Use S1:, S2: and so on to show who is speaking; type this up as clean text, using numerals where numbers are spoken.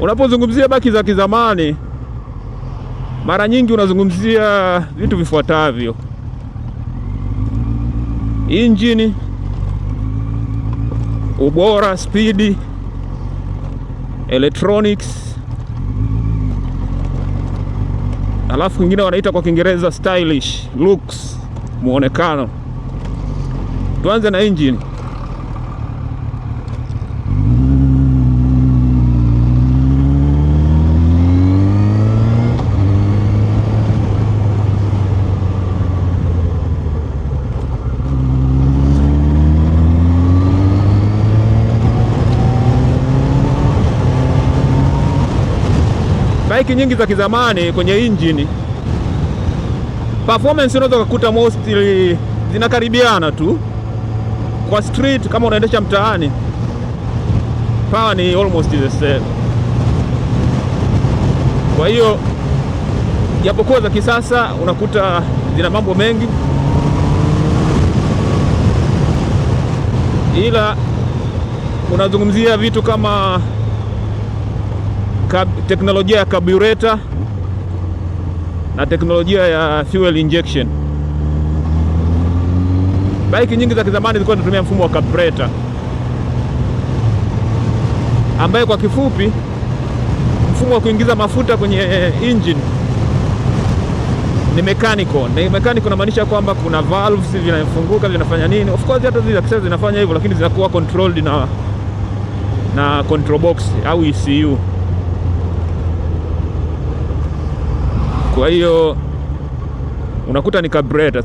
S1: Unapozungumzia baki za kizamani, mara nyingi unazungumzia vitu vifuatavyo: injini, ubora, speed, electronics, alafu kingine wanaita kwa Kiingereza stylish, looks, muonekano. Tuanze na injini. Bike nyingi za kizamani kwenye engine performance unaweza kukuta mostly zinakaribiana tu. Kwa street kama unaendesha mtaani, power ni almost the same. Kwa hiyo japokuwa za kisasa unakuta zina mambo mengi, ila unazungumzia vitu kama teknolojia ya carburetor na teknolojia ya fuel injection. Bike nyingi za kizamani zilikuwa zinatumia mfumo wa carburetor, ambaye kwa kifupi mfumo wa kuingiza mafuta kwenye engine ni mechanical. Na mechanical inamaanisha kwamba kuna valves vinafunguka, vinafanya nini. Of course hata zile za kisasa zinafanya hivyo, lakini zinakuwa controlled na control box au ECU. Kwa hiyo unakuta ni carburetor.